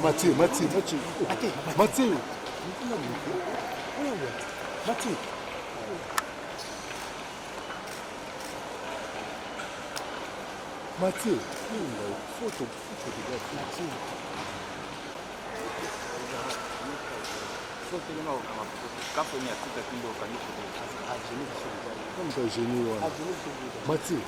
Mathieu. Mathieu.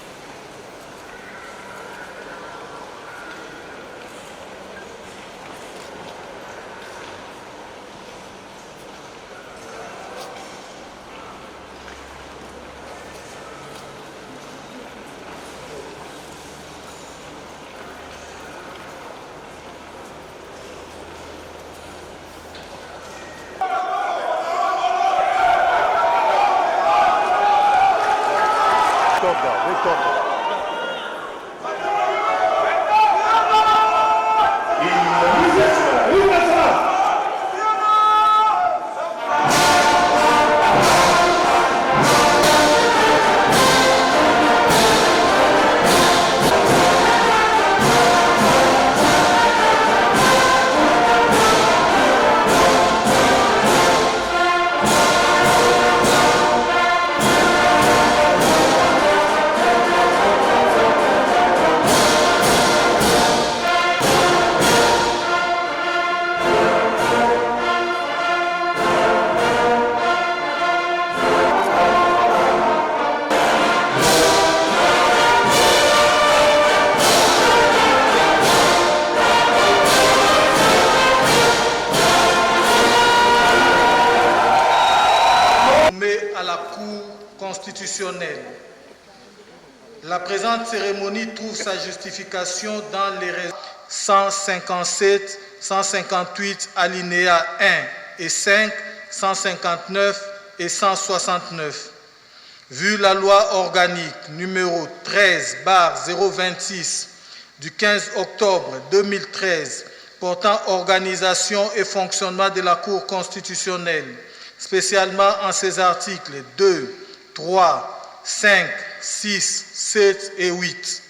À la Cour constitutionnelle. La présente cérémonie trouve sa justification dans les raisons 157, 158 alinéas 1 et 5, 159 et 169. Vu la loi organique numéro 13/026 du 15 octobre 2013 portant organisation et fonctionnement de la Cour constitutionnelle, spécialement en ses articles 2, 3, 5, 6, 7 et 8.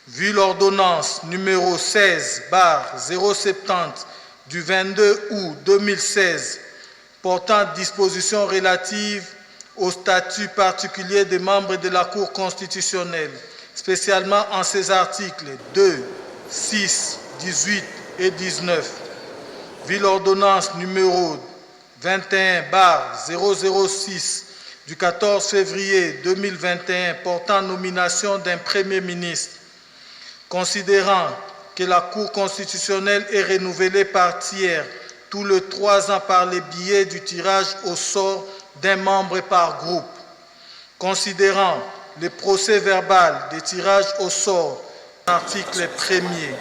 Vu l'ordonnance numéro 16/070 du 22 août 2016 portant dispositions relatives au statut particulier des membres de la Cour constitutionnelle, spécialement en ses articles 2, 6, 18 et 19. Vu l'ordonnance numéro 21/006 du 14 février 2021 portant nomination d'un Premier ministre, considérant que la Cour constitutionnelle est renouvelée par tiers tous les 3 ans par le biais du tirage au sort d'un membre par groupe, considérant le procès verbal de tirage au sort, article 1er,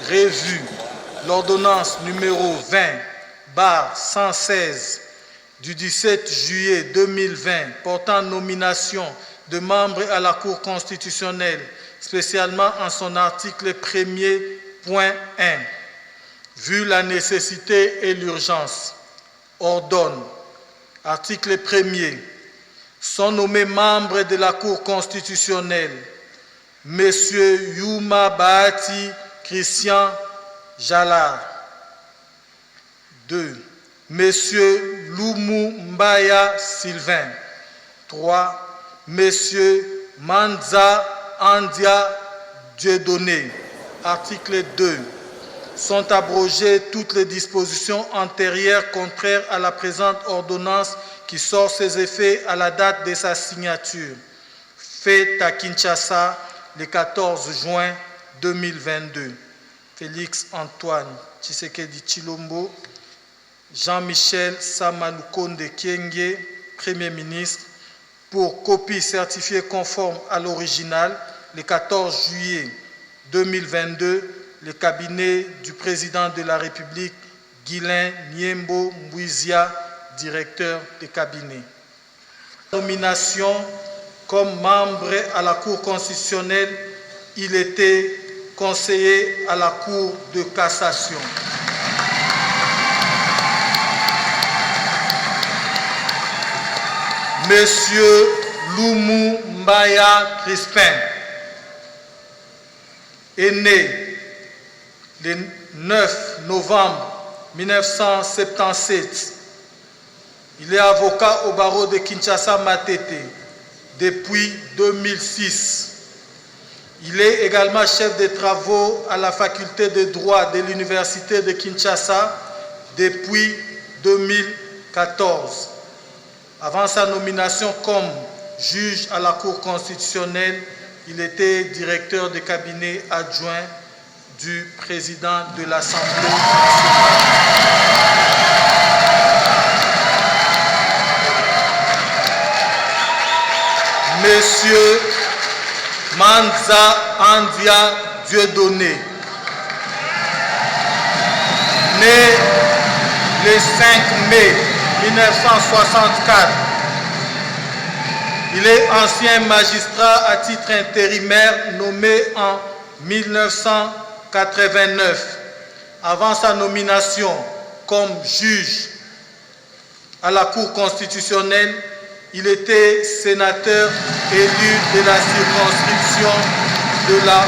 revu l'ordonnance numéro 20/116 du 17 juillet 2020 portant nomination de membres à la Cour constitutionnelle, spécialement en son article 1er, point 1. Vu la nécessité et l'urgence, ordonne, article 1er, sont nommés membres de la Cour constitutionnelle M. Yuma Bahati Christian Jalard. 2. M. Lumu Mbaya Sylvain. 3. M. Manza Andia Dieudonné. Article 2. Sont abrogées toutes les dispositions antérieures contraires à la présente ordonnance qui sort ses effets à la date de sa signature. Fait à Kinshasa le 14 juin 2022. Félix Antoine Tshisekedi Tshilombo, Jean-Michel Samalukonde Kyenge, Premier ministre, pour copie certifiée conforme à l'original, le 14 juillet 2022, le cabinet du président de la République, Guilain Niembo Mbouizia, directeur de cabinet. Nomination comme membre à la Cour constitutionnelle, il était conseiller à la Cour de cassation. Monsieur Lumu Mbaya Crispin est né le 9 novembre 1977. Il est avocat au barreau de Kinshasa-Matete depuis 2006. Il est également chef de travaux à la faculté de droit de l'université de Kinshasa depuis 2014. Avant sa nomination comme juge à la Cour constitutionnelle, il était directeur de cabinet adjoint du président de l'Assemblée nationale. Monsieur Manza Andia Dieudonné, né le 5 mai 1964, il est ancien magistrat à titre intérimaire nommé en 1989. Avant sa nomination comme juge à la Cour constitutionnelle, il était sénateur élu de la circonscription de la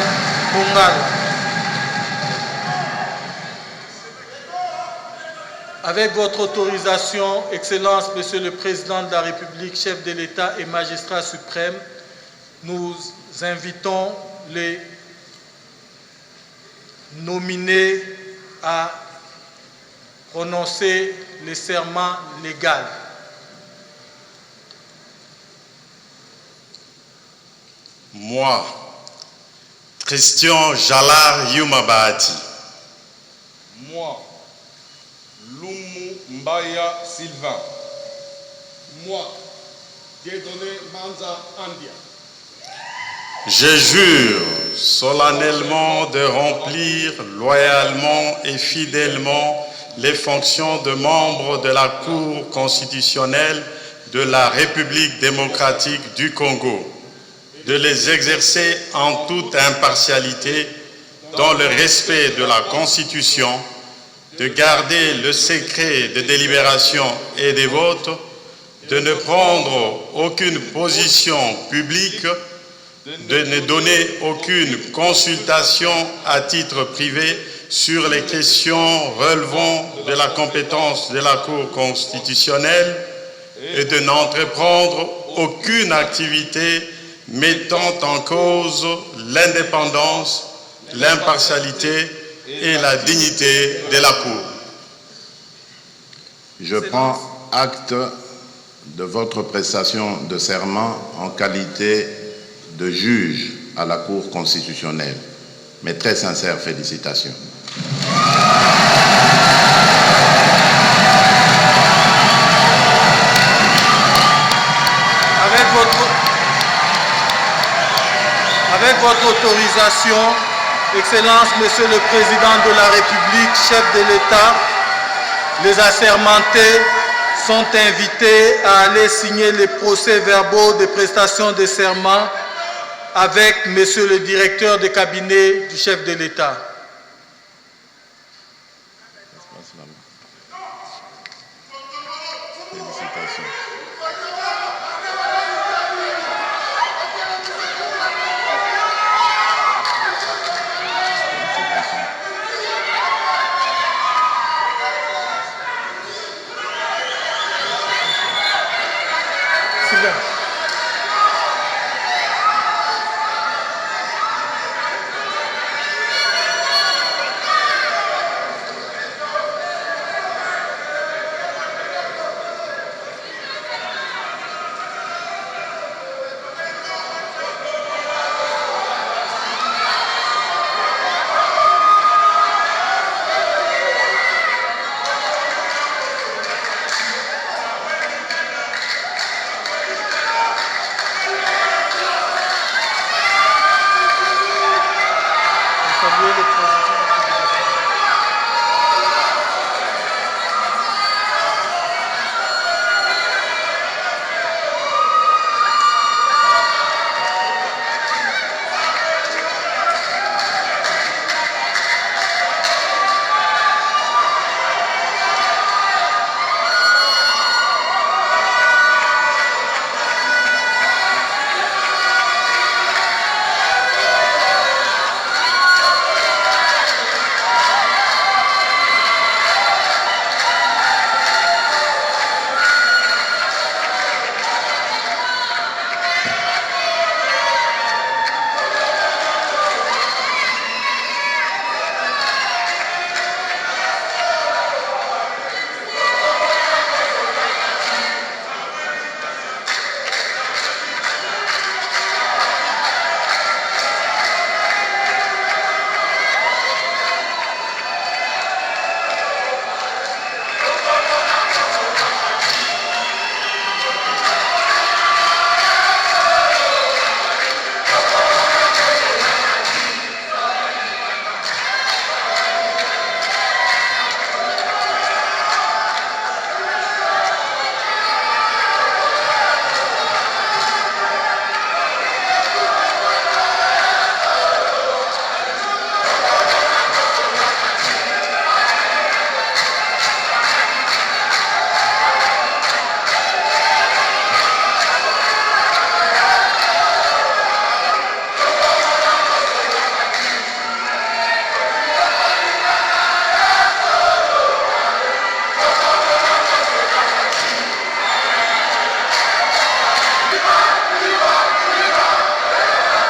Mongala. Avec votre autorisation, Excellence, Monsieur le Président de la République, chef de l'État et magistrat suprême, nous invitons les nominés à prononcer le serment légal. Moi, Christian Jalar Yumabati. Moi, Lumu Mbaya Sylvain. Moi, Dieudonné Manza Andia. Je jure solennellement de remplir loyalement et fidèlement les fonctions de membre de la Cour constitutionnelle de la République démocratique du Congo, de les exercer en toute impartialité dans le respect de la Constitution, de garder le secret de délibération et des votes, de ne prendre aucune position publique, de ne donner aucune consultation à titre privé sur les questions relevant de la compétence de la Cour constitutionnelle et de n'entreprendre aucune activité mettant en cause l'indépendance, l'impartialité et la dignité de la Cour. Je prends acte de votre prestation de serment en qualité de juge à la Cour constitutionnelle. Mes très sincères félicitations. Avec votre autorisation, Excellence, Monsieur le Président de la République, chef de l'État, les assermentés sont invités à aller signer les procès-verbaux de prestation de serment avec Monsieur le directeur de cabinet du chef de l'État.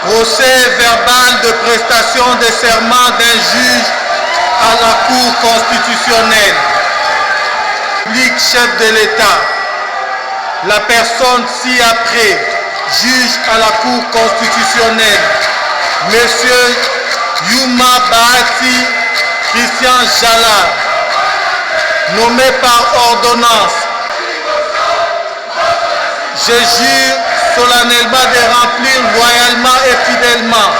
Procès verbal de prestation de serment d'un juge à la Cour constitutionnelle. Public chef de l'État. La personne ci-après, juge à la Cour constitutionnelle, Monsieur Yuma Bahati Christian Jala, nommé par ordonnance. Je jure solennellement de remplir loyalement et fidèlement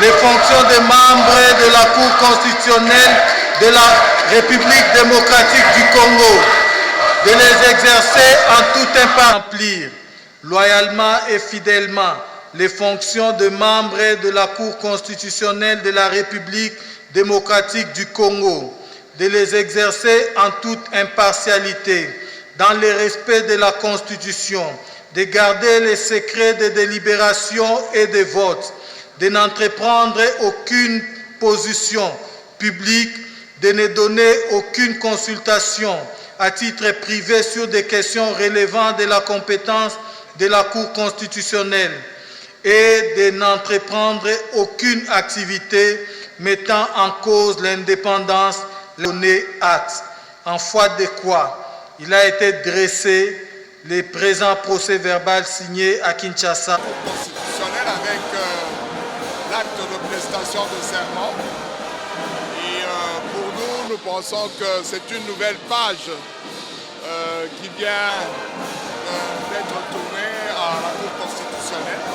les fonctions de membre de la Cour constitutionnelle de la République démocratique du Congo, de les exercer en tout impartialité, remplir loyalement et fidèlement les fonctions de membre de la Cour constitutionnelle de la République démocratique du Congo, de les exercer en toute impartialité, dans le respect de la Constitution, de garder les secrets de délibération et de vote, de n'entreprendre aucune position publique, de ne donner aucune consultation à titre privé sur des questions relevant de la compétence de la Cour constitutionnelle et de n'entreprendre aucune activité mettant en cause l'indépendance donnée acte. En foi de quoi il a été dressé le présent procès verbal signé à Kinshasa. Constitutionnel avec l'acte de prestation de serment. Et pour nous, nous pensons que c'est une nouvelle page qui vient d'être tournée à la Cour constitutionnelle.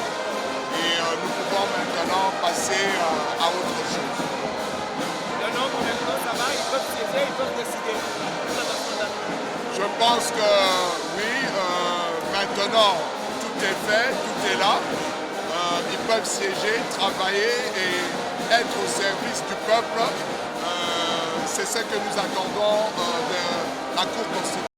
Et nous pouvons maintenant passer à autre chose. Le nombre maintenant, ça va, ils peuvent siéger, ils peuvent décider. Je pense que oui, maintenant tout est fait, tout est là. Ils peuvent siéger, travailler et être au service du peuple. C'est ce que nous attendons de la Cour constitutionnelle.